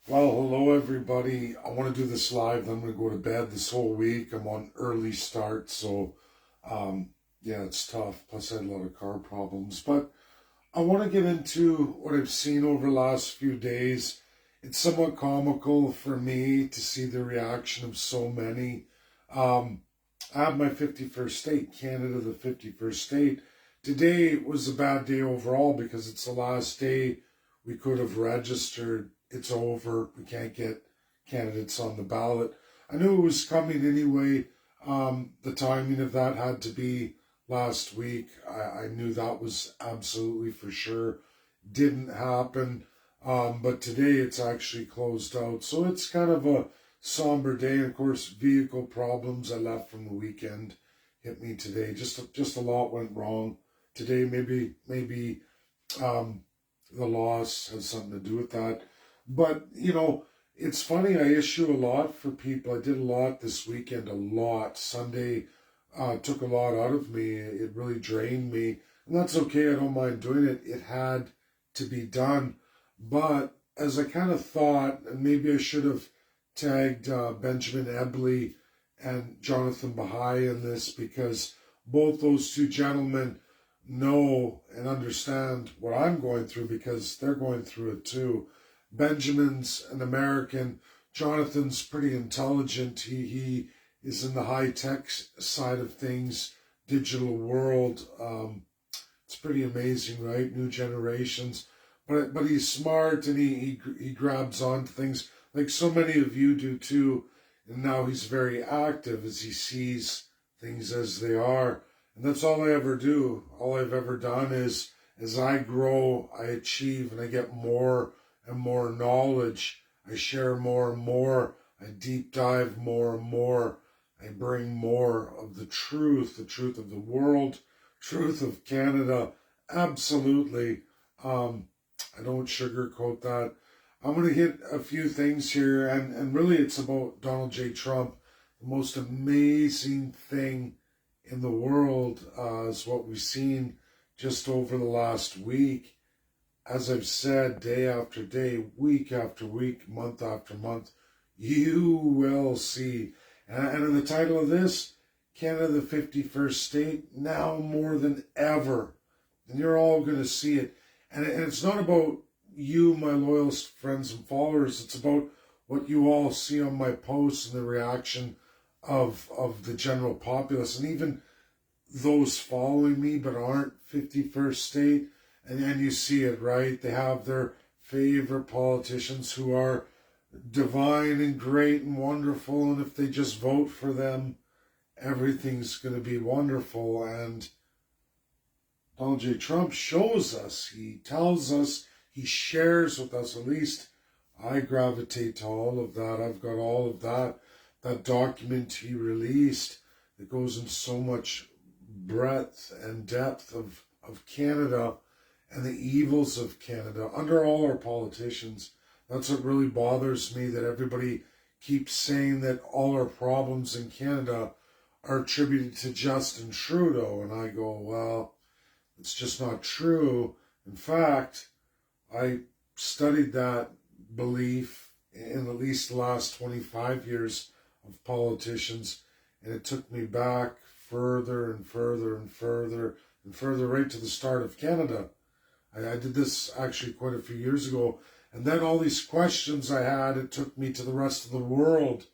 Well, hello everybody. I want to do this live. I'm going to go to bed this whole week. I'm on early start, so um, yeah, it's tough. Plus, I had a lot of car problems. But I want to get into what I've seen over the last few days. It's somewhat comical for me to see the reaction of so many. Um, I have my 51st state, Canada, the 51st state. Today was a bad day overall because it's the last day we could have registered. It's over. We can't get candidates on the ballot. I knew it was coming anyway. The timing of that had to be last week. I knew that was absolutely for sure. Didn't happen. But today it's actually closed out. So it's kind of a somber day. And of course, vehicle problems I left from the weekend hit me today. Just a lot went wrong today. Maybe um, the loss has something to do with that. But it's funny. I issue a lot for people. I did a lot this weekend. A lot. Sunday took a lot out of me. It really drained me, and that's okay. I don't mind doing it. It had to be done. But as I kind of thought, and maybe I should have tagged Benjamin Ebley and Jonathan Bahai in this because both those two gentlemen know and understand what I'm going through because they're going through it too. Benjamin's an American. Jonathan's pretty intelligent. He is in the high tech side of things, digital world. It's pretty amazing, right? New generations, but he's smart and he grabs on to things like so many of you do too. And now he's very active as he sees things as they are. And that's all I ever do. All I've ever done is as I grow, I achieve and I get more and more knowledge. I share more and more. I deep dive more and more. I bring more of the truth of the world, truth of Canada. Absolutely. I don't sugarcoat that. I'm going to hit a few things here, and really it's about Donald J. Trump. The most amazing thing in the world is what we've seen just over the last week. As I've said, day after day, week after week, month after month, you will see. And in the title of this, Canada, the 51st state, now more than ever. And you're all going to see it. And it's not about you, my loyalist friends and followers. It's about what you all see on my posts and the reaction of the general populace. And even those following me but aren't 51st state. And you see it, right? They have their favorite politicians who are divine and great and wonderful. And if they just vote for them, everything's going to be wonderful. And Donald J. Trump shows us, he tells us, he shares with us, at least I gravitate to all of that. I've got all of that. That document he released that goes into so much breadth and depth of Canada and the evils of Canada under all our politicians. That's what really bothers me, that everybody keeps saying that all our problems in Canada are attributed to Justin Trudeau. And I go, well, it's just not true. In fact, I studied that belief in at least the last 25 years of politicians, and it took me back further and further and further and further, right to the start of Canada. I did this actually quite a few years ago, and then all these questions I had, it took me to the rest of the world,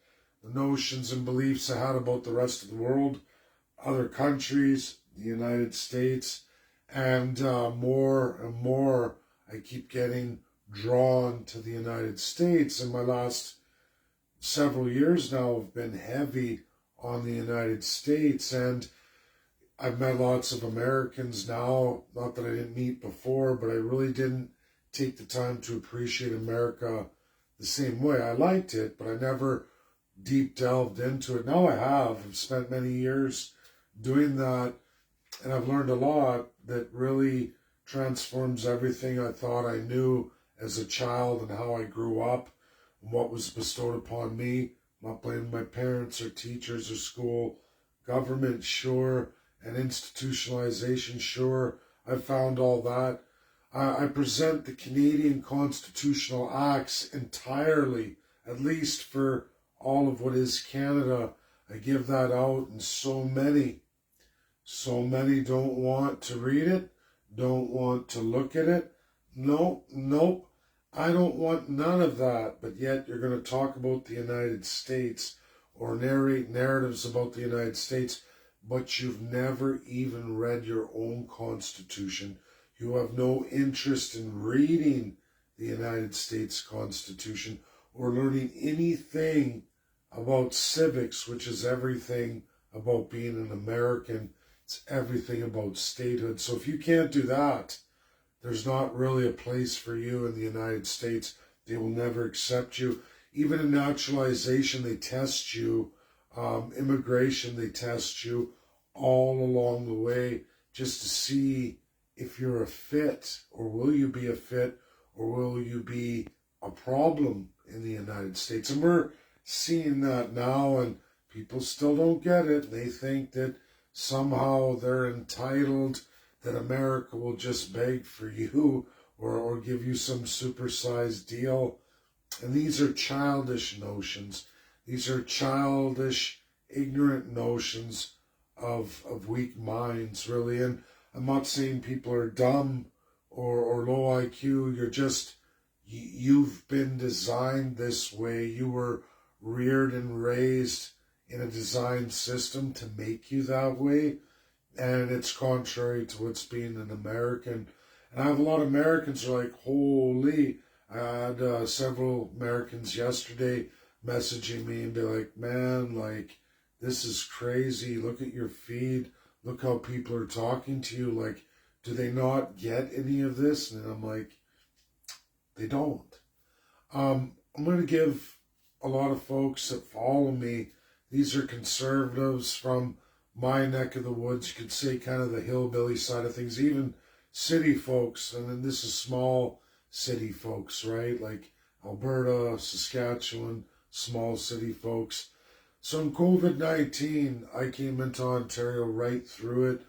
the notions and beliefs I had about the rest of the world, other countries, the United States, and more and more I keep getting drawn to the United States. And my last several years now have been heavy on the United States. And I've met lots of Americans now, not that I didn't meet before, but I really didn't take the time to appreciate America the same way. I liked it, but I never deep delved into it. Now I have. I've spent many years doing that, and I've learned a lot that really transforms everything I thought I knew as a child and how I grew up and what was bestowed upon me. I'm not blaming my parents or teachers or school. Government, sure, and institutionalization, sure. I found all that. I present the Canadian constitutional acts entirely, at least for all of what is Canada. I give that out, and so many don't want to read it, don't want to look at it. Nope. I don't want none of that. But yet you're going to talk about the United States or narrate narratives about the United States, but you've never even read your own Constitution. You have no interest in reading the United States Constitution or learning anything about civics, which is everything about being an American. It's everything about statehood. So if you can't do that, there's not really a place for you in the United States. They will never accept you. Even in naturalization, they test you. Immigration, they test you all along the way just to see if you're a fit, or will you be a fit, or will you be a problem in the United States. And we're seeing that now, and people still don't get it. They think that somehow they're entitled, that America will just beg for you or give you some supersized deal. And these are childish notions. These are childish, ignorant notions of weak minds, really. And I'm not saying people are dumb or low IQ. You've been designed this way. You were reared and raised in a design system to make you that way. And it's contrary to what's being an American. And I have a lot of Americans who are like, holy. I had several Americans yesterday messaging me and be like, man, like, this is crazy. Look at your feed. Look how people are talking to you. Like, do they not get any of this? And I'm like, they don't. I'm going to give a lot of folks that follow me, these are conservatives from my neck of the woods. You could say kind of the hillbilly side of things, even city folks. And then this is small city folks, right? Like Alberta, Saskatchewan, small city folks. So in COVID-19, I came into Ontario right through it.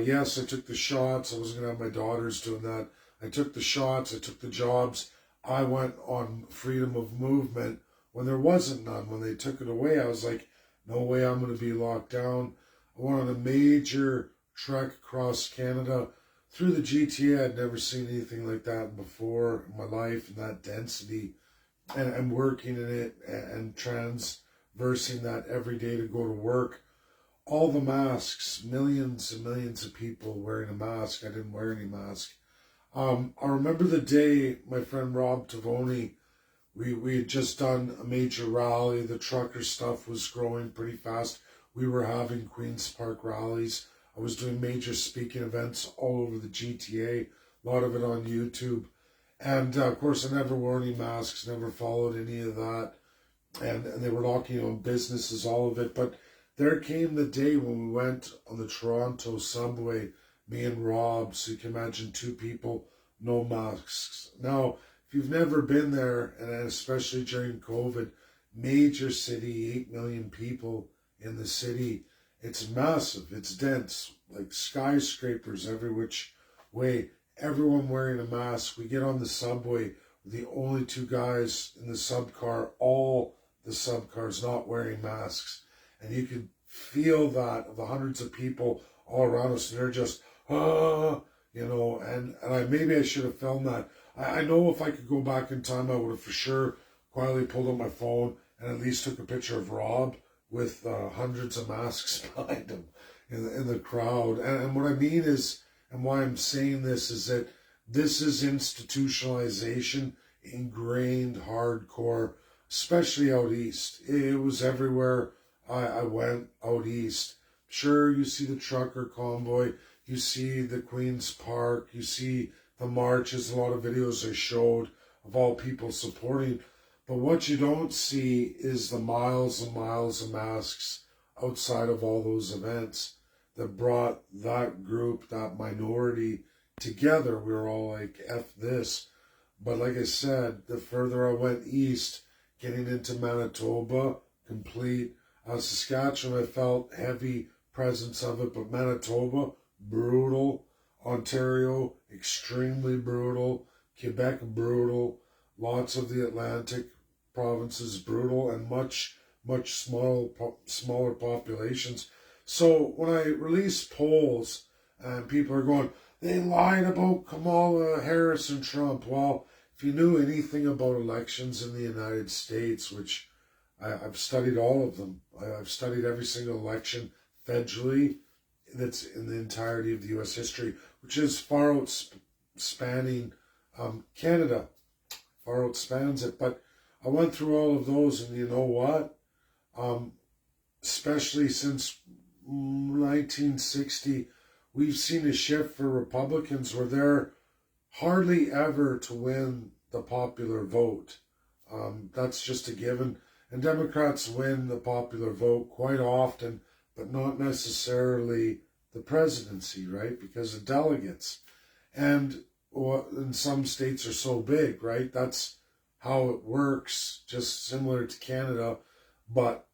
Yes, I took the shots. I wasn't going to have my daughters doing that. I took the shots. I took the jobs. I went on freedom of movement when there wasn't none. When they took it away, I was like, no way I'm going to be locked down. I went on a major trek across Canada through the GTA. I'd never seen anything like that before in my life, and that density. And I'm working in it and transversing that every day to go to work. All the masks, millions and millions of people wearing a mask. I didn't wear any mask. I remember the day my friend Rob Tavoni, we had just done a major rally. The trucker stuff was growing pretty fast. We were having Queen's Park rallies. I was doing major speaking events all over the GTA, a lot of it on YouTube. And of course, I never wore any masks, never followed any of that. And they were locking on businesses, all of it. But there came the day when we went on the Toronto subway, me and Rob, so you can imagine two people, no masks. Now, if you've never been there, and especially during COVID, major city, 8 million people in the city, it's massive, it's dense, like skyscrapers every which way, everyone wearing a mask. We get on the subway, the only two guys in the subcar, all the subcars not wearing masks. And you could feel that of the hundreds of people all around us, and they're just, and maybe I should have filmed that. I know if I could go back in time, I would have for sure quietly pulled out my phone and at least took a picture of Rob with hundreds of masks behind him in the crowd. And what I mean is, and why I'm saying this, is that this is institutionalization, ingrained, hardcore, especially out east. It was everywhere I went out east. Sure, you see the trucker convoy, you see the Queen's Park, you see the marches, a lot of videos I showed of all people supporting. But what you don't see is the miles and miles of masks outside of all those events that brought that group, that minority together. We were all like, F this. But like I said, the further I went east, getting into Manitoba, complete. Saskatchewan, I felt heavy presence of it, but Manitoba, brutal. Ontario, extremely brutal. Quebec, brutal. Lots of the Atlantic provinces, brutal, and much smaller populations. So when I release polls and people are going, they lied about Kamala Harris and Trump. Well, if you knew anything about elections in the United States, which I've studied all of them, I've studied every single election federally that's in the entirety of the U.S. history, which is far outspanning Canada, far outspans it. But I went through all of those, and you know what? Especially since 1960, we've seen a shift for Republicans where they're hardly ever to win the popular vote. That's just a given. And Democrats win the popular vote quite often, but not necessarily the presidency, right? Because of delegates. And some states are so big, right? That's how it works, just similar to Canada. But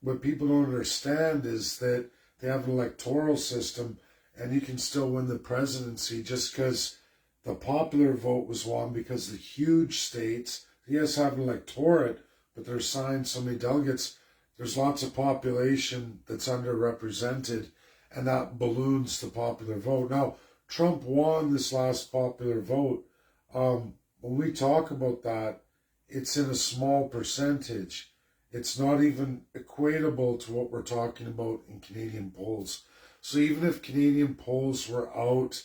what people don't understand is that they have an electoral system and you can still win the presidency just because the popular vote was won because the huge states, yes, have an electorate, but they're assigned so many delegates. There's lots of population that's underrepresented, and that balloons the popular vote. Now, Trump won this last popular vote. When we talk about that, it's in a small percentage. It's not even equatable to what we're talking about in Canadian polls. So even if Canadian polls were out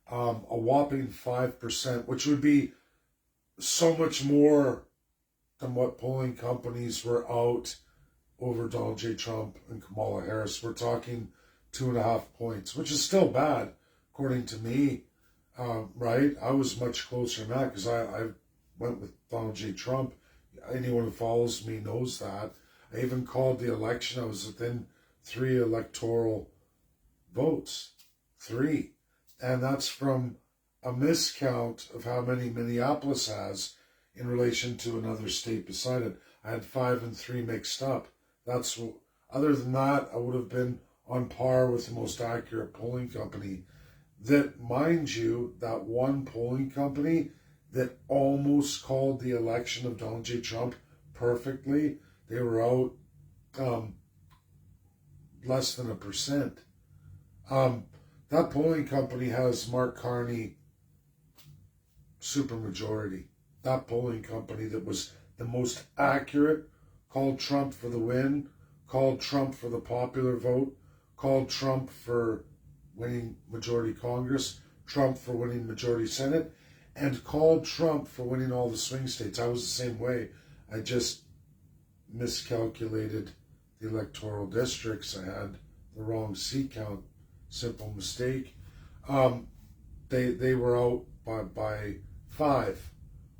a whopping 5%, which would be so much more than what polling companies were out over Donald J. Trump and Kamala Harris. We're talking 2.5 points, which is still bad, according to me, right? I was much closer than that because I went with Donald J. Trump. Anyone who follows me knows that. I even called the election. I was within 3 electoral votes. 3. And that's from a miscount of how many Minneapolis has in relation to another state beside it. I had 5 and 3 mixed up. That's other than that, I would have been on par with the most accurate polling company. That, mind you, that one polling company that almost called the election of Donald J. Trump perfectly, they were out less than 1%. That polling company has Mark Carney supermajority. That polling company that was the most accurate called Trump for the win, called Trump for the popular vote, called Trump for winning majority Congress, Trump for winning majority Senate, and called Trump for winning all the swing states. I was the same way. I just miscalculated the electoral districts. I had the wrong seat count. Simple mistake. They were out by 5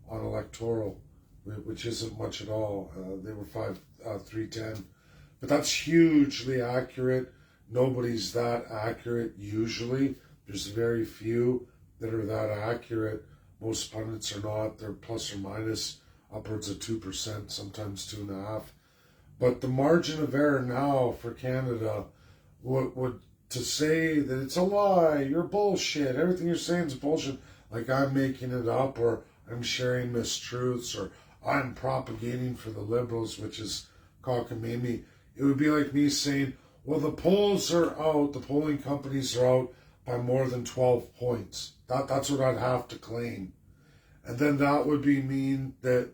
on electoral, which isn't much at all. They were 310. But that's hugely accurate. Nobody's that accurate usually. There's very few that are that accurate. Most pundits are not. They're plus or minus upwards of 2%, sometimes 2.5%. But the margin of error now for Canada would to say that it's a lie, you're bullshit, everything you're saying is bullshit, like I'm making it up or I'm sharing mistruths or I'm propagating for the Liberals, which is cockamamie. It would be like me saying, well, the polls are out, the polling companies are out by more than 12 points. That's what I'd have to claim. And then that would be mean that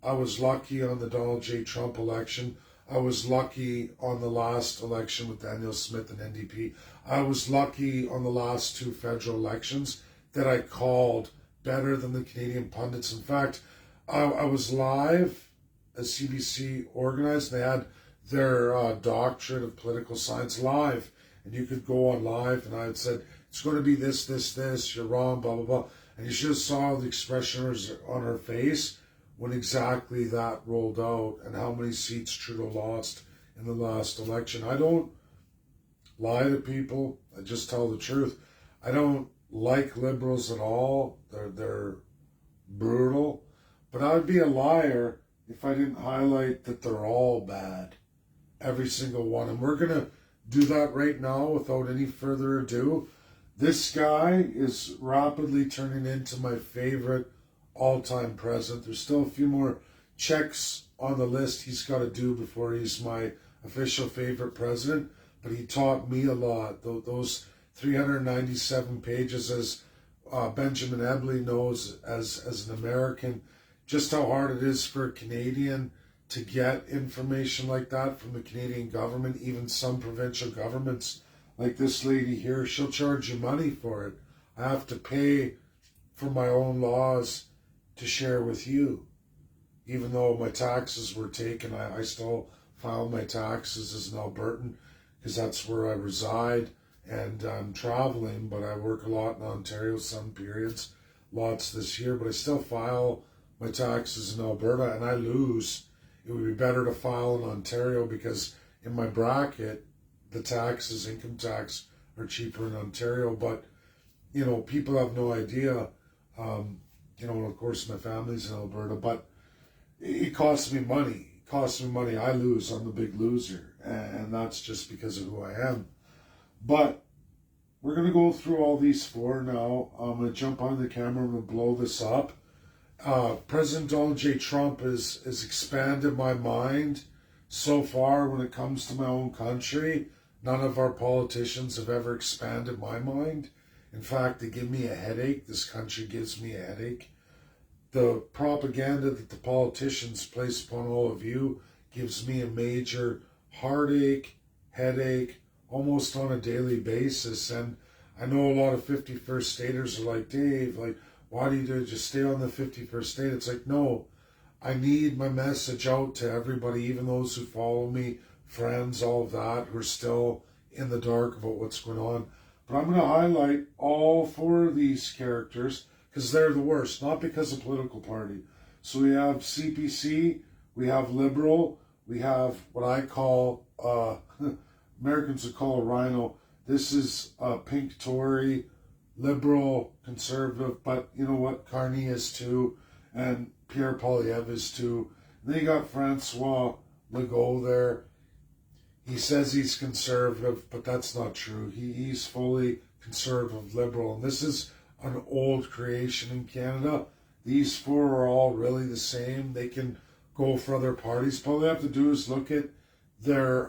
I was lucky on the Donald J. Trump election. I was lucky on the last election with Danielle Smith and NDP. I was lucky on the last 2 federal elections that I called better than the Canadian pundits. In fact, I was live as CBC organized. They had their doctorate of political science live. And you could go on live and I had said, it's going to be this, you're wrong, blah, blah, blah. And you should have saw the expression on her face when exactly that rolled out and how many seats Trudeau lost in the last election. I don't lie to people. I just tell the truth. I don't like Liberals at all. They're brutal. But I'd be a liar if I didn't highlight that they're all bad. Every single one. And we're going to do that right now without any further ado. This guy is rapidly turning into my favorite all-time president. There's still a few more checks on the list he's got to do before he's my official favorite president, but he taught me a lot. Those 397 pages, as Benjamin Ebley knows as an American, just how hard it is for a Canadian to get information like that from the Canadian government. Even some provincial governments, like this lady here, she'll charge you money for it. I have to pay for my own laws to share with you. Even though my taxes were taken, I still file my taxes as an Albertan because that's where I reside, and I'm traveling, but I work a lot in Ontario some periods, lots this year, but I still file my taxes in Alberta, and I lose. It would be better to file in Ontario because in my bracket, the taxes, income tax, are cheaper in Ontario. But, you know, people have no idea. You know, of course, my family's in Alberta, but it costs me money. It costs me money. I lose. I'm the big loser. And that's just because of who I am. But we're going to go through all these four now. I'm going to jump on the camera. I'm going to blow this up. President Donald J. Trump has expanded my mind so far when it comes to my own country. None of our politicians have ever expanded my mind. In fact, they give me a headache. This country gives me a headache. The propaganda that the politicians place upon all of you gives me a major heartache, headache, almost on a daily basis. And I know a lot of 51st staters are like, Dave, like, why do you do it? Just stay on the 51st state. It's like, no, I need my message out to everybody, even those who follow me, friends, all of that, who are still in the dark about what's going on. But I'm going to highlight all four of these characters because they're the worst, not because of political party. So we have CPC, we have Liberal, we have what I call, Americans would call a rhino. This is pink Tory, liberal, conservative, but you know what? Carney is too, and Pierre Poilievre is too. And then you got Francois Legault there. He says he's conservative, but that's not true. He's fully conservative liberal. And this is an old creation in Canada. These four are all really the same. They can go for other parties. But all they have to do is look at their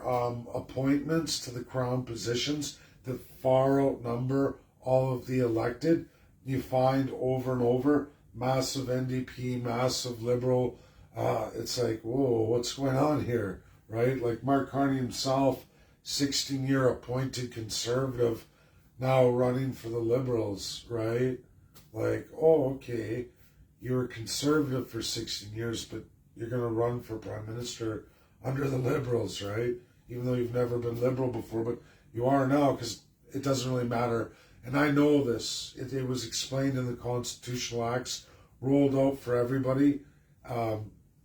appointments to the crown positions that far outnumber all of the elected. You find over and over massive NDP, massive Liberal. It's like, whoa, what's going on here, right? Like Mark Carney himself, 16-year appointed Conservative, now running for the Liberals, right? Like, oh, okay, you were Conservative for 16 years, but you're going to run for Prime Minister under the Liberals, right? Even though you've never been Liberal before, but you are now because it doesn't really matter. And I know this. It was explained in the Constitutional Acts, rolled out for everybody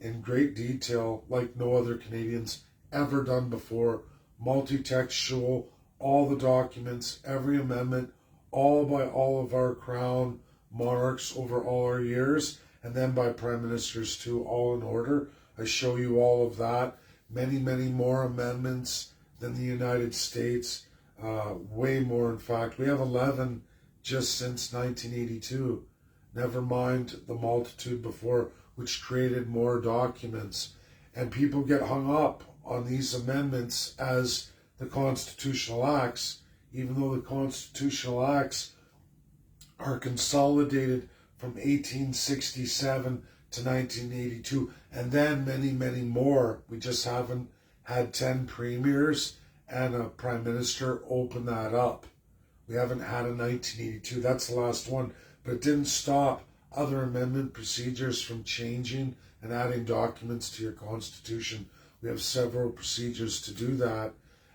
in great detail, like no other Canadians ever done before. Multi-textual, all the documents, every amendment, all by all of our crown monarchs over all our years, and then by prime ministers too, all in order. I show you all of that. Many, many more amendments than the United States. Way more, in fact. We have 11 just since 1982. Never mind the multitude before, which created more documents. And people get hung up on these amendments as the Constitutional Acts, even though the Constitutional Acts are consolidated from 1867 to 1982, and then many, many more. We just haven't had 10 premiers and a prime minister open that up. We haven't had a 1982. That's the last one. But it didn't stop other amendment procedures from changing and adding documents to your Constitution. We have several procedures to do that.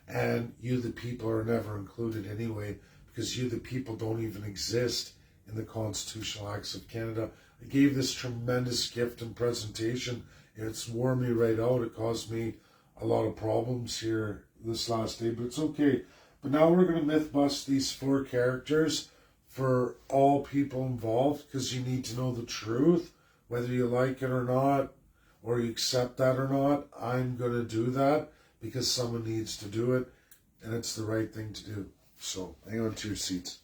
And you, the people, are never included anyway, because you, the people, don't even exist in the Constitutional Acts of Canada. I gave this tremendous gift and presentation. It's wore me right out. It caused me a lot of problems here this last day, but it's okay. But now we're going to myth bust these four characters for all people involved, because you need to know the truth, whether you like it or not, or you accept that or not. I'm going to do that because someone needs to do it, and it's the right thing to do. So hang on to your seats.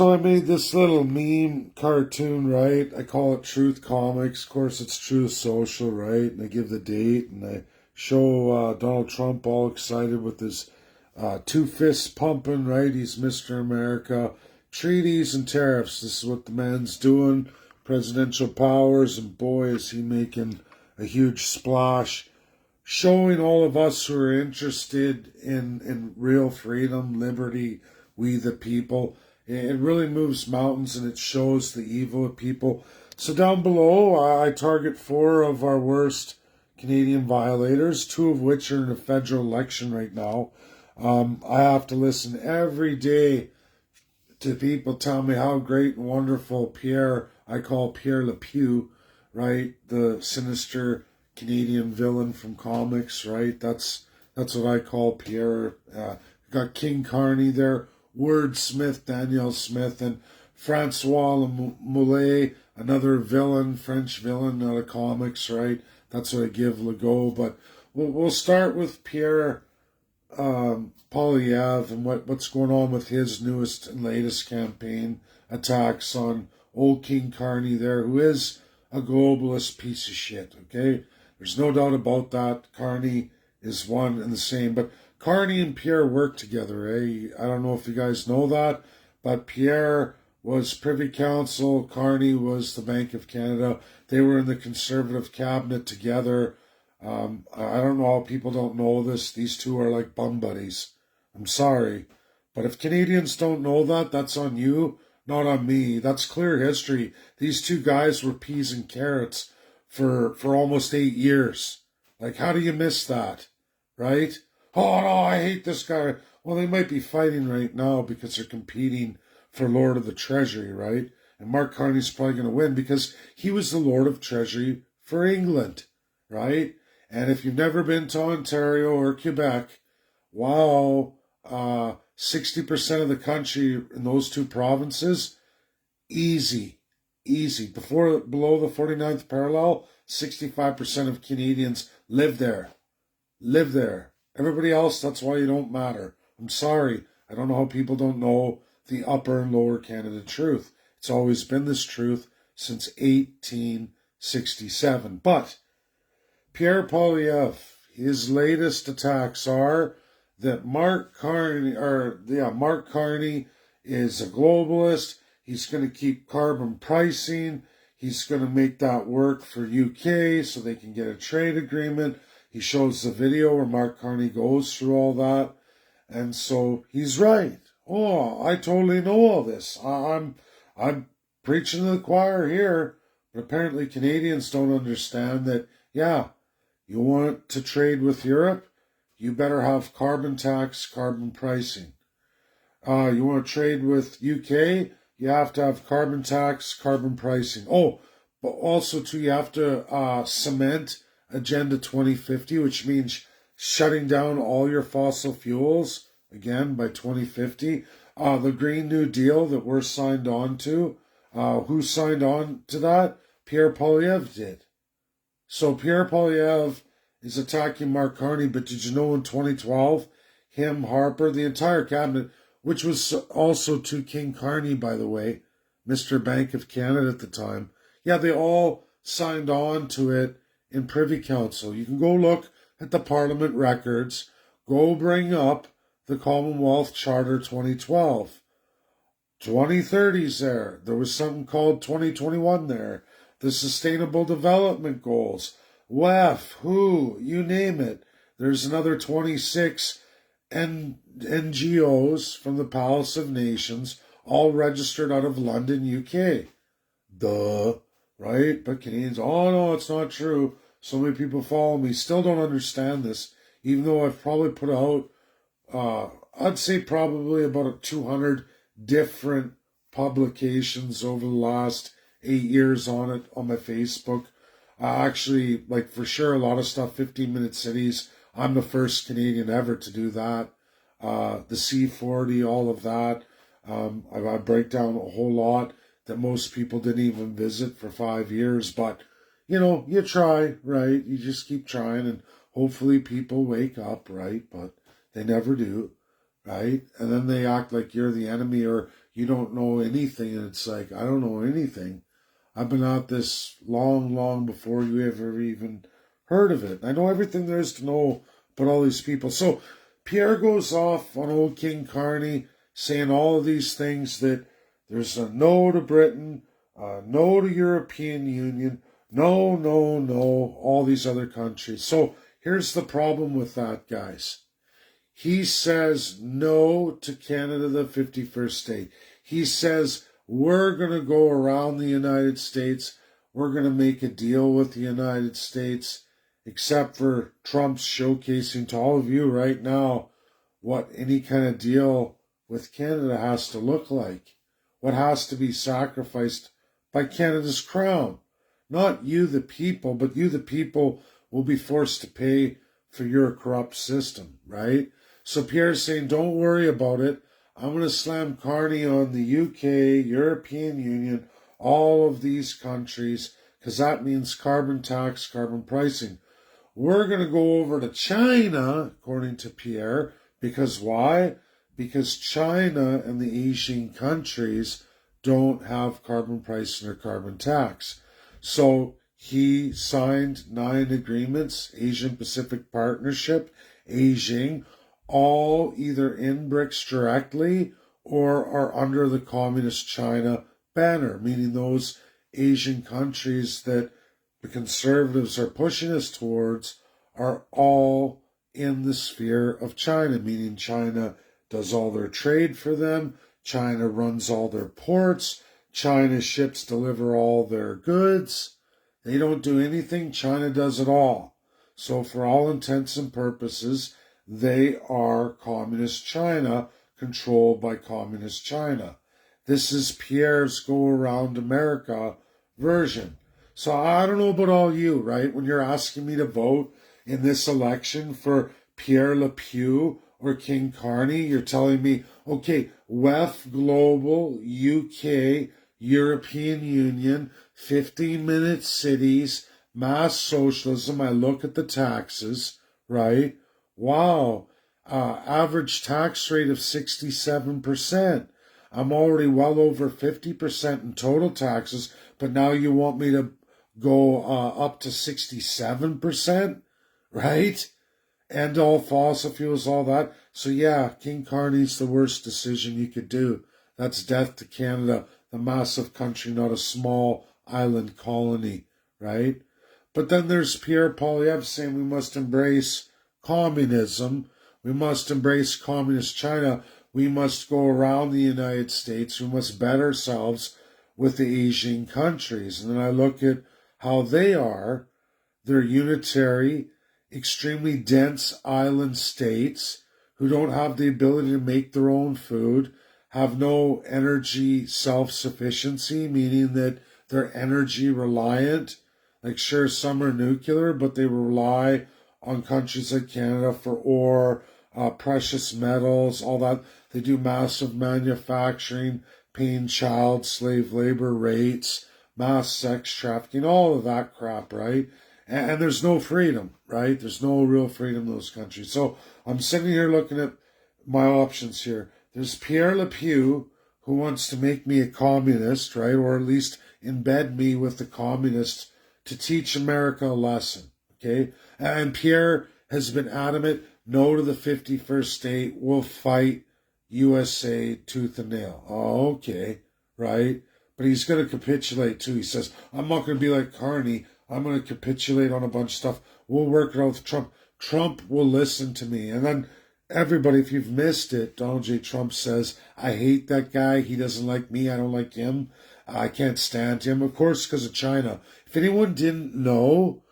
So I made this little meme cartoon, right? I call it Truth Comics. Of course, it's Truth Social, right? And I give the date, and I show Donald Trump all excited with his two fists pumping, right? He's Mr. America. Treaties and tariffs. This is what the man's doing. Presidential powers, and boy, is he making a huge splash. Showing all of us who are interested in real freedom, liberty, we the people. It really moves mountains and it shows the evil of people. So down below, I target 4 of our worst Canadian violators, 2 of which are in a federal election right now. I have to listen every day to people tell me how great and wonderful Pierre, I call Pierre LePew, right? The sinister Canadian villain from comics, right? That's what I call Pierre. Got King Carney there, Wordsmith, Danielle Smith, and Francois Moulet, another villain, French villain out of comics, right? That's what I give Legault. But we'll start with Pierre Poilievre and what's going on with his newest and latest campaign attacks on old King Carney there, who is a globalist piece of shit, okay? There's no doubt about that. Carney is one and the same. But Carney and Pierre work together, eh? I don't know if you guys know that, but Pierre was Privy Council, Carney was the Bank of Canada. They were in the Conservative cabinet together. I don't know how people don't know this. These two are like bum buddies. I'm sorry. But if Canadians don't know that, that's on you, not on me. That's clear history. These two guys were peas and carrots for almost 8 years. Like, how do you miss that? Right? Oh, no, I hate this guy. Well, they might be fighting right now because they're competing for Lord of the Treasury, right? And Mark Carney's probably going to win because he was the Lord of Treasury for England, right? And if you've never been to Ontario or Quebec, wow, 60% of the country in those 2 provinces, easy. Below the 49th parallel, 65% of Canadians live there. Everybody else, that's why you don't matter. I'm sorry. I don't know how people don't know the upper and lower Canada truth. It's always been this truth since 1867. But Pierre Poilievre, his latest attacks are that Mark Carney is a globalist. He's going to keep carbon pricing. He's going to make that work for UK so they can get a trade agreement. He shows the video where Mark Carney goes through all that. And so he's right. Oh, I totally know all this. I'm preaching to the choir here. But apparently Canadians don't understand that, yeah, you want to trade with Europe, you better have carbon tax, carbon pricing. You want to trade with UK, you have to have carbon tax, carbon pricing. Oh, but also too, you have to cement Agenda 2050, which means shutting down all your fossil fuels, again, by 2050. The Green New Deal that we're signed on to, who signed on to that? Pierre Poilievre did. So Pierre Poilievre is attacking Mark Carney, but did you know in 2012, him, Harper, the entire cabinet, which was also to King Carney, by the way, Mr. Bank of Canada at the time, yeah, they all signed on to it in Privy Council. You can go look at the Parliament records, go bring up the Commonwealth Charter 2012. 2030's there. There was something called 2021 there. The Sustainable Development Goals, WEF, WHO, you name it. There's another 26 NGOs from the Palace of Nations, all registered out of London, UK. Duh, right? But Canadians, oh no, it's not true. So many people follow me, still don't understand this, even though I've probably put out, I'd say probably about 200 different publications over the last 8 years on it, on my Facebook. Actually, like for sure, a lot of stuff, 15-minute cities. I'm the first Canadian ever to do that. The C40, all of that. I break down a whole lot that most people didn't even visit for 5 years. But, you know, you try, right? You just keep trying and hopefully people wake up, right? But they never do, right? And then they act like you're the enemy or you don't know anything. And it's like, I don't know anything. I've been at this long, long before you ever even heard of it. I know everything there is to know about all these people. So Pierre goes off on old King Carney saying all of these things, that there's a no to Britain, no to European Union, no, no, no, all these other countries. So here's the problem with that, guys. He says no to Canada, the 51st state. He says we're going to go around the United States. We're going to make a deal with the United States, except for Trump's showcasing to all of you right now what any kind of deal with Canada has to look like. What has to be sacrificed by Canada's crown. Not you, the people, but you, the people, will be forced to pay for your corrupt system, right? So Pierre's saying, don't worry about it. I'm going to slam Carney on the UK, European Union, all of these countries, because that means carbon tax, carbon pricing. We're going to go over to China, according to Pierre, because why? Because China and the Asian countries don't have carbon pricing or carbon tax. So he signed 9 agreements, Asian Pacific Partnership, ASIAN, all either in BRICS directly or are under the Communist China banner, meaning those Asian countries that the conservatives are pushing us towards are all in the sphere of China, meaning China does all their trade for them, China runs all their ports, China ships deliver all their goods. They don't do anything, China does it all. So for all intents and purposes, they are Communist China, controlled by Communist China. This is Pierre's Go Around America version. So I don't know about all you, right? When you're asking me to vote in this election for Pierre LePew or King Carney, you're telling me, okay, WEF Global, UK, European Union, 15-minute cities, mass socialism. I look at the taxes, right? Wow, average tax rate of 67%. I'm already well over 50% in total taxes, but now you want me to go up to 67%, right? And all fossil fuels, all that. So yeah, King Carney's the worst decision you could do. That's death to Canada, the massive country, not a small island colony, right? But then there's Pierre Poilievre saying we must embrace communism. We must embrace communist China. We must go around the United States. We must bet ourselves with the Asian countries. And then I look at how they are. They're unitary, extremely dense island states who don't have the ability to make their own food, have no energy self-sufficiency, meaning that they're energy reliant. Like, sure, some are nuclear, but they rely on countries like Canada for ore, precious metals, all that. They do massive manufacturing, paying child slave labor rates, mass sex trafficking, all of that crap, right? And there's no freedom, right? There's no real freedom in those countries. So I'm sitting here looking at my options here. There's Pierre LePew, who wants to make me a communist, right? Or at least embed me with the communists to teach America a lesson, okay? And Pierre has been adamant, no to the 51st state, we'll fight USA tooth and nail. Oh, okay, right? But he's going to capitulate too. He says, I'm not going to be like Carney. I'm going to capitulate on a bunch of stuff. We'll work it out with Trump. Trump will listen to me. And then everybody, if you've missed it, Donald J. Trump says, I hate that guy. He doesn't like me. I don't like him. I can't stand him. Of course, because of China. If anyone didn't know,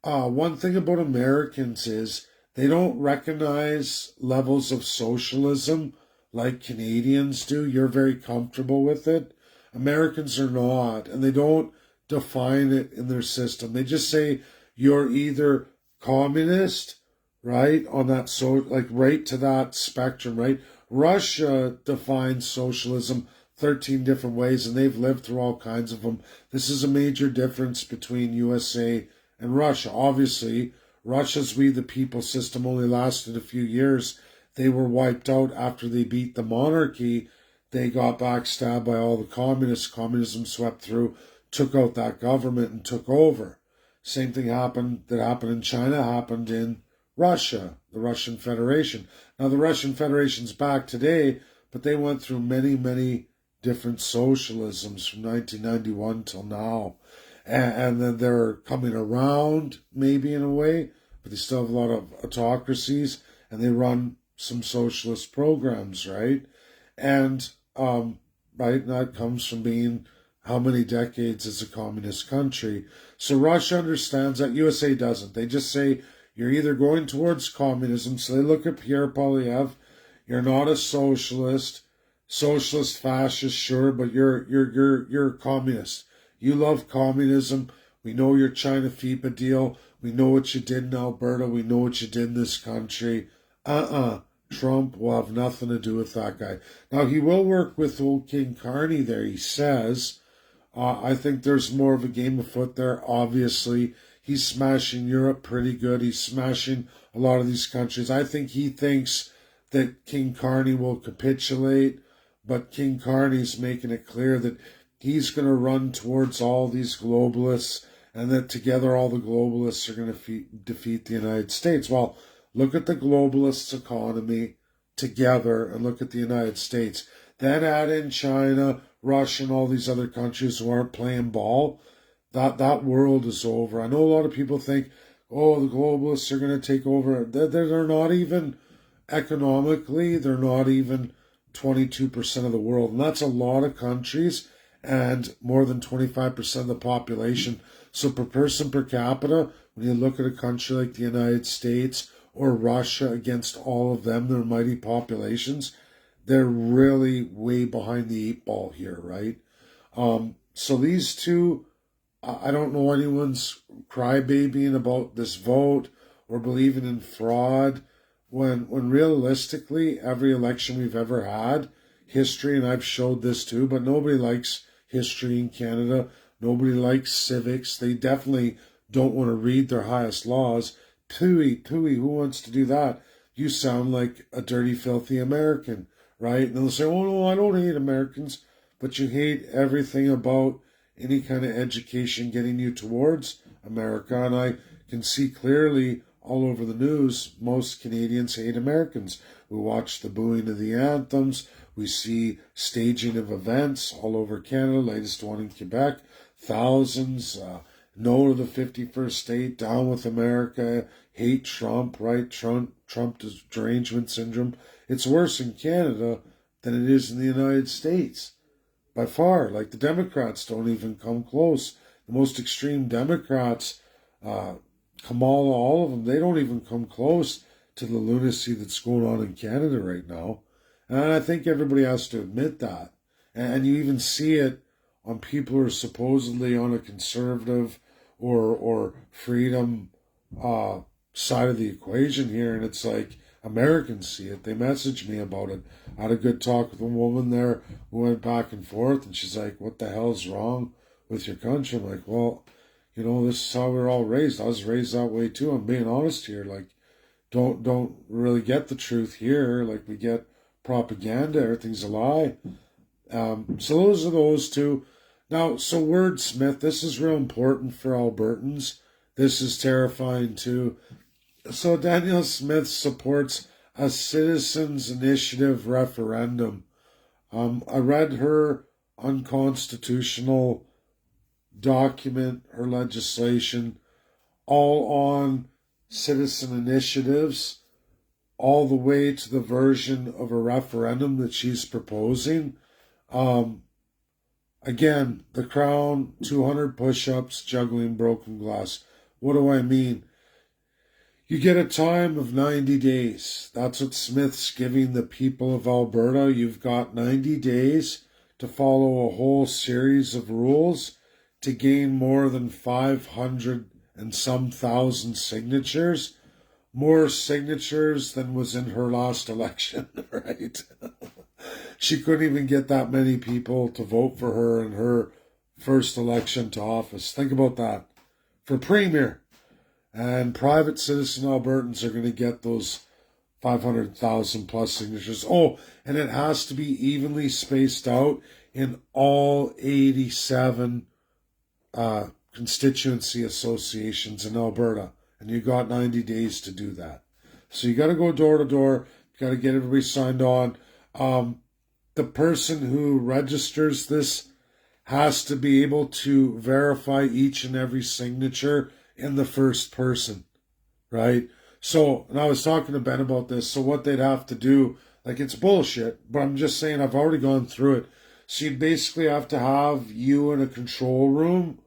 one thing about Americans is they don't recognize levels of socialism like Canadians do. You're very comfortable with it. Americans are not, and they don't define it in their system. They just say you're either communist, right, on that, so like right to that spectrum, right? Russia defines socialism 13 different ways, and they've lived through all kinds of them. This is a major difference between USA and Russia. Obviously, Russia's We the People system only lasted a few years. They were wiped out after they beat the monarchy. they got backstabbed by all the communists. Communism swept through, took out that government and took over. Same thing happened in China, happened in Russia, the Russian Federation. Now the Russian Federation's back today, but they went through many, many different socialisms from 1991 till now. And then they're coming around, maybe in a way, but they still have a lot of autocracies, and they run some socialist programs, right? And right, and that comes from being how many decades as a communist country. So Russia understands that. USA doesn't. They just say you're either going towards communism. So they look at Pierre Poilievre. You're not a socialist, fascist, sure, but you're a communist. You love communism. We know your China FIPA deal. We know what you did in Alberta. We know what you did in this country. Trump will have nothing to do with that guy. Now, he will work with old King Carney there, he says. I think there's more of a game afoot there. Obviously, he's smashing Europe pretty good. He's smashing a lot of these countries. I think he thinks that King Carney will capitulate, but King Carney's making it clear that he's going to run towards all these globalists, and that together all the globalists are going to defeat the United States. Well, look at the globalists' economy together and look at the United States. Then add in China, Russia, and all these other countries who aren't playing ball. That world is over. I know a lot of people think, oh, the globalists are going to take over. They're not even economically, they're not even 22% of the world. And that's a lot of countries and more than 25% of the population. So per person per capita, when you look at a country like the United States or Russia against all of them, their mighty populations, they're really way behind the eight ball here, right? So these two, I don't know anyone's crybabying about this vote or believing in fraud when realistically every election we've ever had, history, and I've showed this too, but nobody likes history in Canada. Nobody likes civics. They definitely don't want to read their highest laws. Pooey, who wants to do that? You sound like a dirty, filthy American, right? And they'll say, oh no, I don't hate Americans, but you hate everything about any kind of education getting you towards America. And I can see clearly all over the news, most Canadians hate Americans. We watch the booing of the anthems. We see staging of events all over Canada, latest one in Quebec. Thousands, no to the 51st state, down with America, hate Trump, right? Trump derangement syndrome. It's worse in Canada than it is in the United States. By far, like the Democrats don't even come close. The most extreme Democrats, Kamala, all of them, they don't even come close to the lunacy that's going on in Canada right now. And I think everybody has to admit that. And you even see it on people who are supposedly on a conservative or freedom side of the equation here. And it's like, Americans see it. They messaged me about it. I had a good talk with a woman there who went back and forth, and she's like, what the hell's wrong with your country? I'm like, well, you know, this is how we're all raised. I was raised that way too. I'm being honest here. Like, don't really get the truth here. Like, we get propaganda. Everything's a lie. So those are those two. Now, so wordsmith, this is real important for Albertans. This is terrifying too. So Danielle Smith supports a citizens' initiative referendum. I read her unconstitutional document, her legislation, all on citizen initiatives, all the way to the version of a referendum that she's proposing. Again, the Crown, 200 push-ups, juggling broken glass. What do I mean? You get a time of 90 days. That's what Smith's giving the people of Alberta. You've got 90 days to follow a whole series of rules to gain more than 500 and some thousand signatures. More signatures than was in her last election, right? She couldn't even get that many people to vote for her in her first election to office. Think about that. For premier. And private citizen Albertans are going to get those 500,000 plus signatures. Oh, and it has to be evenly spaced out in all 87 constituency associations in Alberta. And you got 90 days to do that. So you got to go door to door. You got to get everybody signed on. The person who registers this has to be able to verify each and every signature in the first person, right? So, and I was talking to Ben about this. So what they'd have to do, like it's bullshit, but I'm just saying I've already gone through it. So you'd basically have to have you in a control room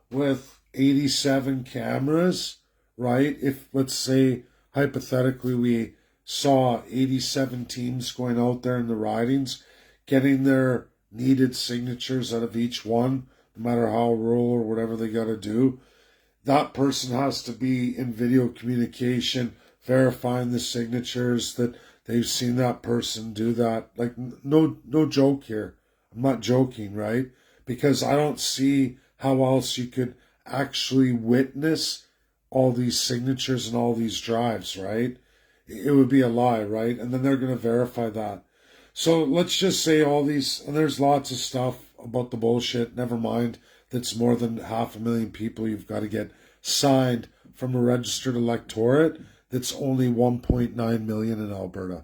with 87 cameras, right? If, let's say, hypothetically, we saw 87 teams going out there in the ridings, getting their needed signatures out of each one, no matter how rural or whatever they got to do. That person has to be in video communication, verifying the signatures that they've seen that person do that. Like, no joke here. I'm not joking, right? Because I don't see how else you could actually witness all these signatures and all these drives, right? It would be a lie, right? And then they're going to verify that. So let's just say all these, and there's lots of stuff about the bullshit, never mind, that's more than 500,000 people you've got to get signed from a registered electorate that's only 1.9 million in Alberta.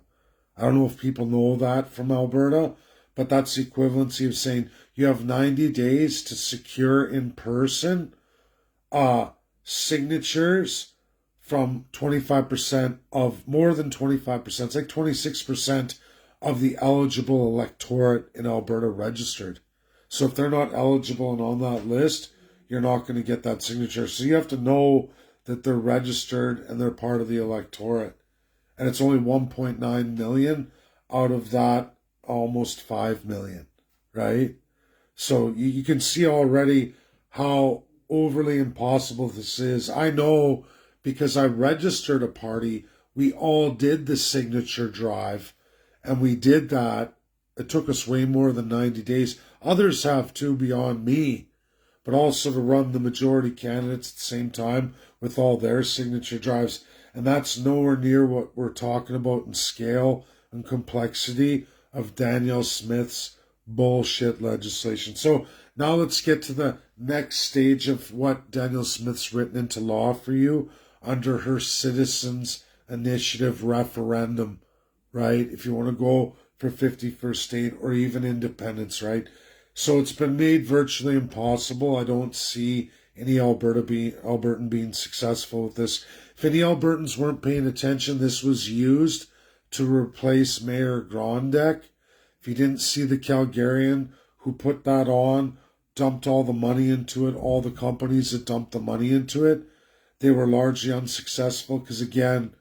I don't know if people know that from Alberta, but that's the equivalency of saying you have 90 days to secure in person signatures from 25% of, more than 25%, it's like 26% of the eligible electorate in Alberta registered. So if they're not eligible and on that list, you're not going to get that signature. So you have to know that they're registered and they're part of the electorate. And it's only 1.9 million out of that almost 5 million, right? So you can see already how overly impossible this is. I know because I registered a party, we all did the signature drive, and we did that. It took us way more than 90 days. Others have too beyond me, but also to run the majority candidates at the same time with all their signature drives. And that's nowhere near what we're talking about in scale and complexity of Danielle Smith's bullshit legislation. So now let's get to the next stage of what Danielle Smith's written into law for you under her Citizens Initiative referendum, right? If you want to go for 51st state or even independence, right? So it's been made virtually impossible. I don't see any Albertan being successful with this. If any Albertans weren't paying attention, this was used to replace Mayor Grondek. If you didn't see the Calgarian who put that on, dumped all the money into it, all the companies that dumped the money into it, they were largely unsuccessful because, again,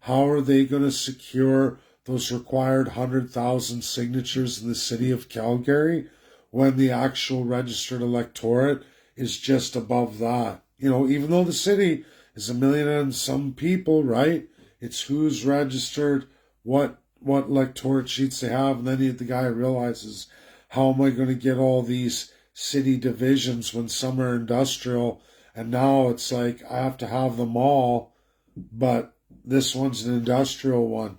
how are they going to secure those required 100,000 signatures in the city of Calgary when the actual registered electorate is just above that? You know, even though the city is 1 million and some people, right? It's who's registered, what electorate sheets they have, and then the guy realizes, how am I going to get all these city divisions when some are industrial? And now it's like, I have to have them all, but this one's an industrial one.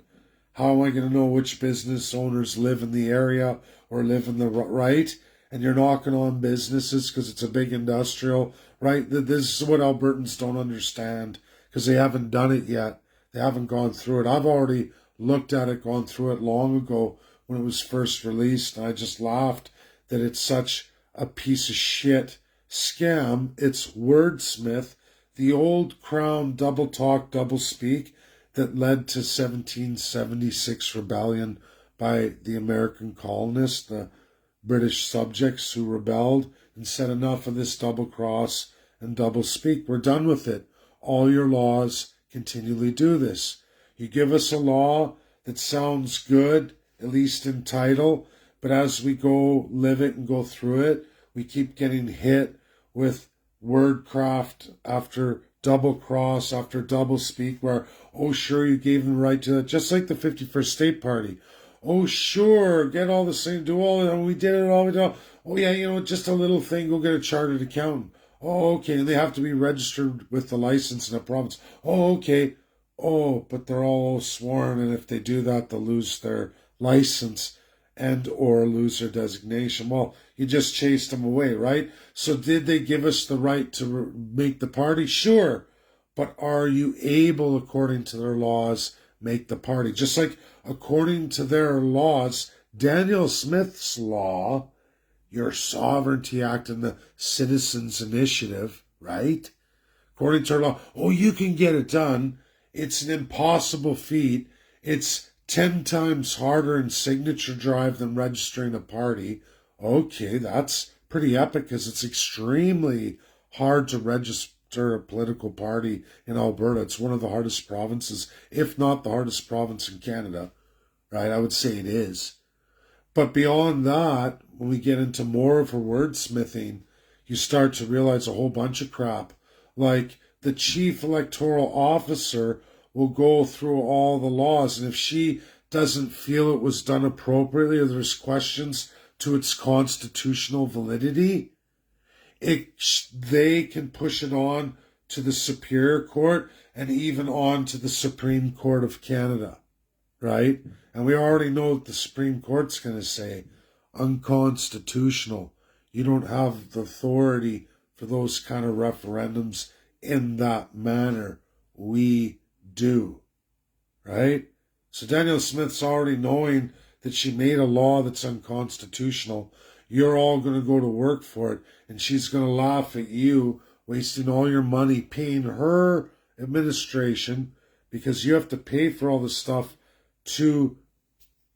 How am I going to know which business owners live in the area or live in the right? And you're knocking on businesses because it's a big industrial, right? This is what Albertans don't understand because they haven't done it yet. They haven't gone through it. I've already looked at it, gone through it long ago when it was first released, and I just laughed that it's such a piece of shit scam. It's wordsmith, the old crown double talk, double speak that led to 1776 rebellion by the American colonists, the British subjects who rebelled and said, enough of this double cross and double speak. We're done with it. All your laws continually do this. You give us a law that sounds good, at least in title, but as we go live it and go through it, we keep getting hit with wordcraft after double cross, after double speak, where, oh, sure, you gave them the right to it, just like the 51st State Party. Oh, sure, get all the same, do all that, we did it all, we did all. Oh, yeah, you know, just a little thing, go get a chartered accountant. Oh, okay, and they have to be registered with the license in a province. Oh, okay. oh, but they're all sworn, and if they do that, they'll lose their license and or lose their designation. Well, you just chased them away, right? So did they give us the right to make the party? Sure. But are you able, according to their laws, make the party? Just like according to their laws, Daniel Smith's law, your Sovereignty Act and the Citizens Initiative, right? According to our law, oh, you can get it done. It's an impossible feat. It's 10 times harder in signature drive than registering a party. Okay, that's pretty epic because it's extremely hard to register a political party in Alberta. It's one of the hardest provinces, if not the hardest province in Canada, right? I would say it is. But beyond that, when we get into more of her wordsmithing, you start to realize a whole bunch of crap. Like the chief electoral officer will go through all the laws, and if she doesn't feel it was done appropriately or there's questions to its constitutional validity, they can push it on to the Superior Court and even on to the Supreme Court of Canada, right? And we already know what the Supreme Court's going to say. Unconstitutional. You don't have the authority for those kind of referendums in that manner. We do, right? So Daniel Smith's already knowing that she made a law that's unconstitutional. You're all going to go to work for it, and she's going to laugh at you, wasting all your money paying her administration because you have to pay for all this stuff to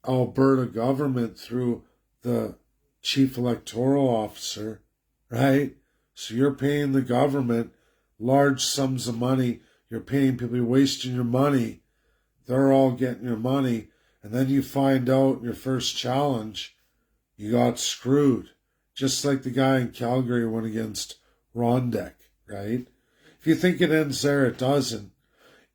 Alberta government through the chief electoral officer, right? So you're paying the government large sums of money. You're paying people, you're wasting your money. They're all getting your money. And then you find out in your first challenge, you got screwed. Just like the guy in Calgary went against Rondeck, right? If you think it ends there, it doesn't.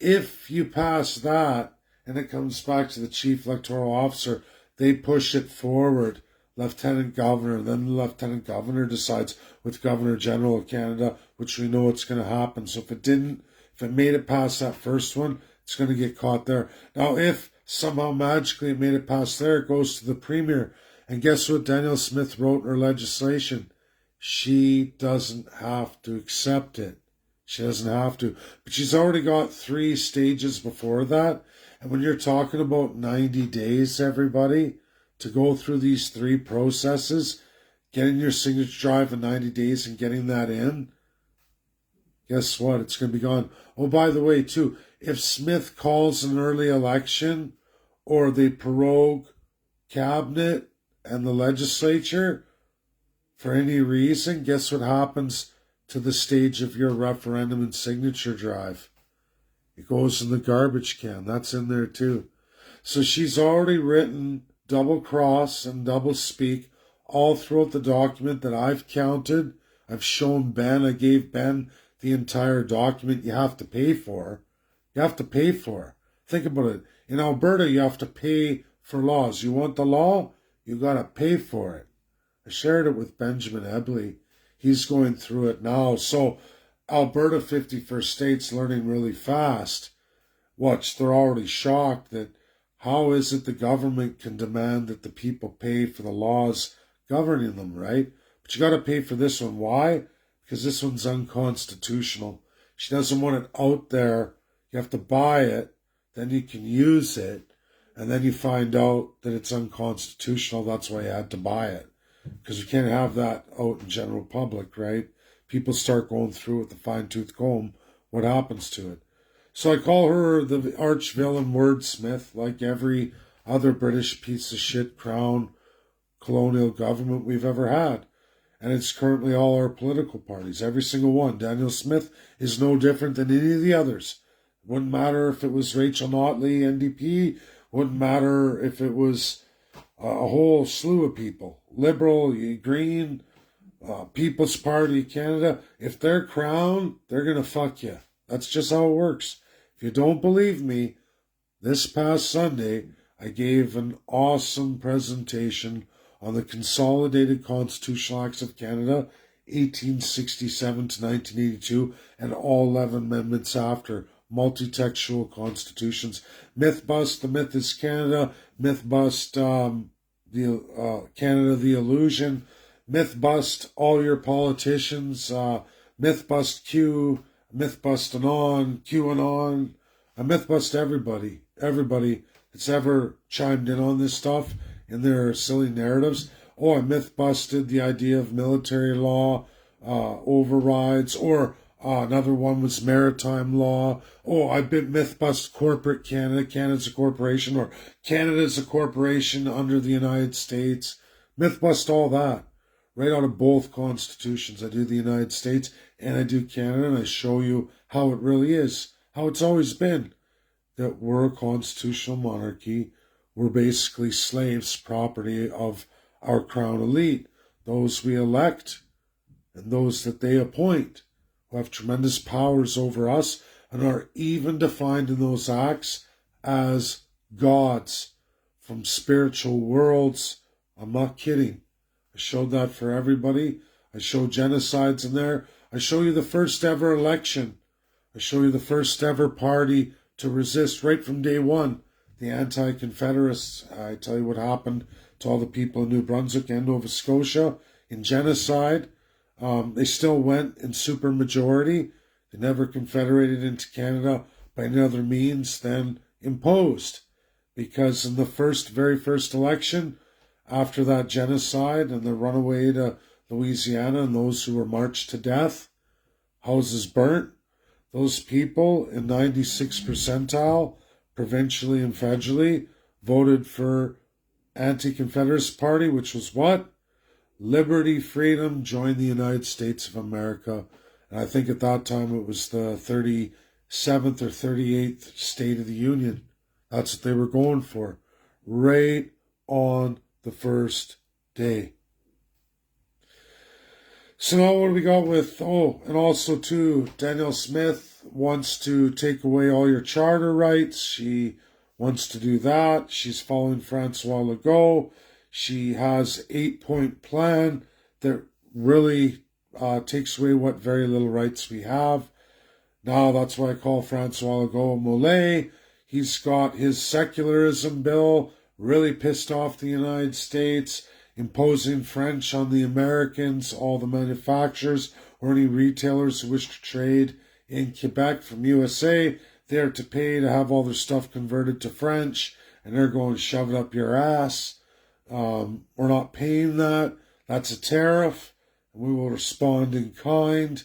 If you pass that, and it comes back to the chief electoral officer, they push it forward. Lieutenant Governor, then the Lieutenant Governor decides with Governor General of Canada, which we know it's going to happen. So if it made it past that first one, it's going to get caught there. Now, if somehow magically it made it past there, it goes to the Premier. And guess what Daniel Smith wrote in her legislation? She doesn't have to accept it. She doesn't have to. But she's already got 3 stages before that. And when you're talking about 90 days, everybody, to go through these 3 processes, getting your signature drive in 90 days and getting that in, guess what? It's going to be gone. Oh, by the way, too, if Smith calls an early election or they prorogue cabinet and the legislature for any reason, guess what happens to the stage of your referendum and signature drive? It goes in the garbage can. That's in there too. So she's already written double cross and double speak all throughout the document that I've counted. I've shown Ben. I gave Ben the entire document you have to pay for. You have to pay for. Think about it. In Alberta, you have to pay for laws. You want the law? You got to pay for it. I shared it with Benjamin Ebley. He's going through it now. So Alberta 51st State's learning really fast. Watch, they're already shocked that how is it the government can demand that the people pay for the laws governing them, right? But you got to pay for this one. Why? Because this one's unconstitutional. She doesn't want it out there. You have to buy it, then you can use it, and then you find out that it's unconstitutional. That's why you had to buy it. Because you can't have that out in general public, right? People start going through it with a fine-tooth comb. What happens to it? So I call her the arch-villain wordsmith, like every other British piece of shit crown colonial government we've ever had. And it's currently all our political parties, every single one. Daniel Smith is no different than any of the others. Wouldn't matter if it was Rachel Notley, NDP. Wouldn't matter if it was a whole slew of people. Liberal, Green, People's Party, Canada. If they're crown, they're going to fuck you. That's just how it works. If you don't believe me, this past Sunday, I gave an awesome presentation on the Consolidated Constitutional Acts of Canada, 1867 to 1982, and all 11 amendments after. multi-textual constitutions. Myth bust, the myth is Canada. Myth bust, Canada the illusion. Myth bust all your politicians. Myth bust Q. Myth bust Anon, QAnon. A myth bust everybody. Everybody that's ever chimed in on this stuff in their silly narratives. Oh, I myth busted the idea of military law overrides, or another one was maritime law. Oh, I bit myth bust corporate Canada. Canada's a corporation, or Canada's a corporation under the United States. Myth bust all that. Right out of both constitutions. I do the United States and I do Canada, and I show you how it really is, how it's always been. That we're a constitutional monarchy. We're basically slaves, property of our crown elite, those we elect and those that they appoint, who have tremendous powers over us and are even defined in those acts as gods from spiritual worlds. I'm not kidding. I showed that for everybody. I show genocides in there. I show you the first ever election. I show you the first ever party to resist right from day one, the anti-Confederates. I tell you what happened to all the people in New Brunswick and Nova Scotia in genocide. They still went in supermajority. They never confederated into Canada by any other means than imposed. Because in the very first election, after that genocide and the runaway to Louisiana and those who were marched to death, houses burnt, those people in 96th percentile, provincially and federally, voted for Anti-Confederate Party, which was what? Liberty, freedom, join the United States of America. And I think at that time it was the 37th or 38th State of the Union. That's what they were going for. Right on the first day. So now what do we got with, and also too, Danielle Smith wants to take away all your charter rights. She wants to do that. She's following Francois Legault. She has 8-point plan that really takes away what very little rights we have. Now that's why I call Francois Legault Mollet. He's got his secularism bill, really pissed off the United States, imposing French on the Americans, all the manufacturers or any retailers who wish to trade in Quebec from USA. They're to pay to have all their stuff converted to French, and they're going to shove it up your ass. We're not paying that. That's a tariff, and we will respond in kind.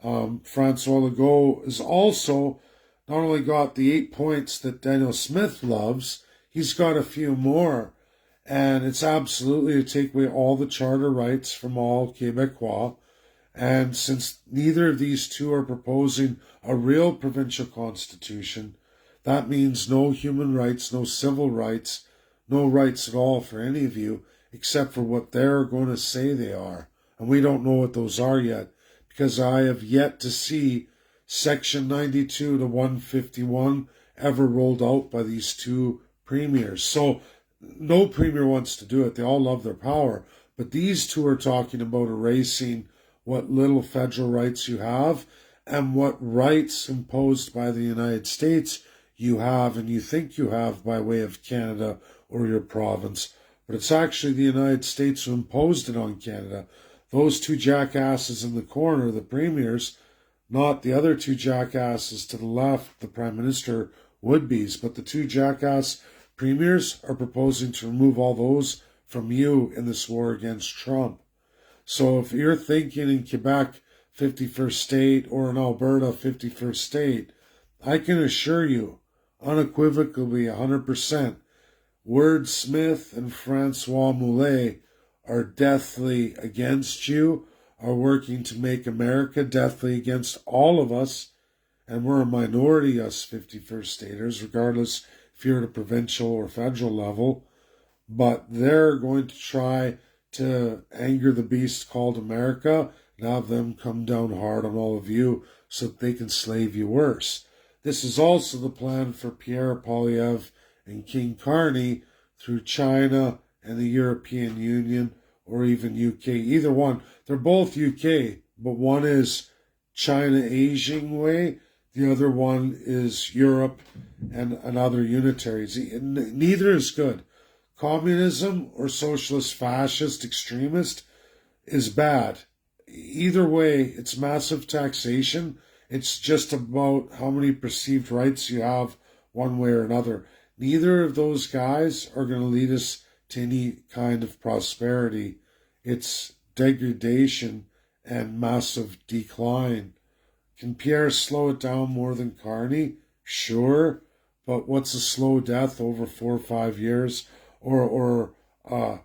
Francois Legault has also not only got the 8 points that Danielle Smith loves, he's got a few more. And it's absolutely to take away all the charter rights from all Quebecois. And since neither of these two are proposing a real provincial constitution, that means no human rights, no civil rights, no rights at all for any of you, except for what they're going to say they are. And we don't know what those are yet, because I have yet to see Section 92 to 151 ever rolled out by these two premiers. So no premier wants to do it. They all love their power. But these two are talking about erasing what little federal rights you have and what rights imposed by the United States you have and you think you have by way of Canada or your province. But it's actually the United States who imposed it on Canada. Those two jackasses in the corner, the premiers, not the other two jackasses to the left, the prime minister would-bes, but the two jackass premiers are proposing to remove all those from you in this war against Trump. So if you're thinking in Quebec, 51st state, or in Alberta, 51st state, I can assure you, unequivocally, 100%, Wordsmith and Francois Mollet are deathly against you, are working to make America deathly against all of us, and we're a minority, us 51st staters, regardless if you're at a provincial or federal level, but they're going to try to anger the beast called America and have them come down hard on all of you so that they can slave you worse. This is also the plan for Pierre Poilievre and King Carney through China and the European Union or even UK. Either one. They're both UK, but one is China Asian way. The other one is Europe and other unitaries. Neither is good. Communism or socialist, fascist, extremist is bad. Either way, it's massive taxation. It's just about how many perceived rights you have one way or another. Neither of those guys are going to lead us to any kind of prosperity. It's degradation and massive decline. Can Pierre slow it down more than Carney? Sure, but what's a slow death over 4 or 5 years, or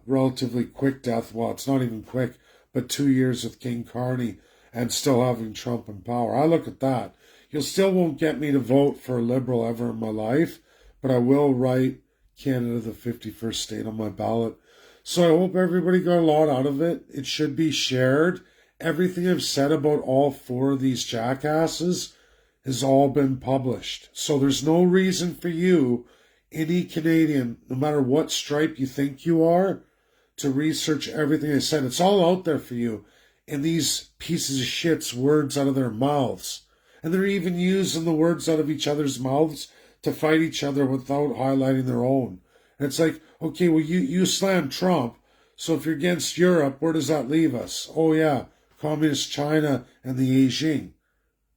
relatively quick death? Well, it's not even quick, but 2 years with King Carney and still having Trump in power. I look at that. You still won't get me to vote for a Liberal ever in my life, but I will write Canada the 51st state on my ballot. So I hope everybody got a lot out of it. It should be shared. Everything I've said about all 4 of these jackasses has all been published. So there's no reason for you, any Canadian, no matter what stripe you think you are, to research everything I said. It's all out there for you. And these pieces of shit's words out of their mouths. And they're even using the words out of each other's mouths to fight each other without highlighting their own. And it's like, okay, well, you slammed Trump. So if you're against Europe, where does that leave us? Oh, yeah, Communist China and the Beijing,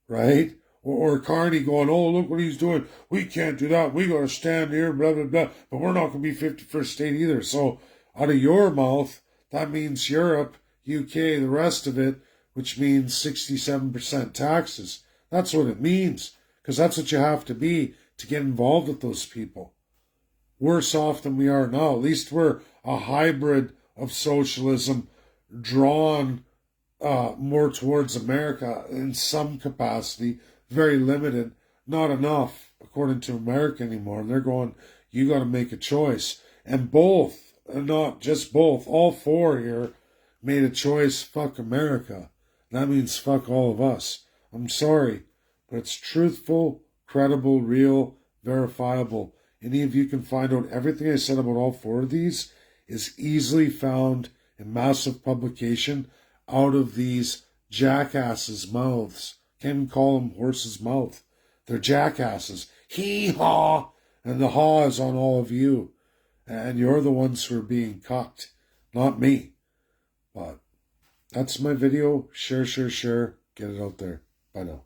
right? Or Carney going, oh, look what he's doing. We can't do that. We got to stand here, blah, blah, blah. But we're not going to be 51st state either. So out of your mouth, that means Europe, UK, the rest of it, which means 67% taxes. That's what it means, because that's what you have to be to get involved with those people. Worse off than we are now. At least we're a hybrid of socialism drawn more towards America in some capacity, very limited, not enough according to America anymore. And they're going, you got to make a choice. And both, and not just both, all 4 here made a choice, fuck America. That means fuck all of us. I'm sorry, but it's truthful, credible, real, verifiable. Any of you can find out everything I said about all 4 of these is easily found in massive publication out of these jackasses' mouths. Can't even call them horse's mouth. They're jackasses. Hee-haw! And the haw is on all of you. And you're the ones who are being cucked, not me. But that's my video. Share. Get it out there. Bye now.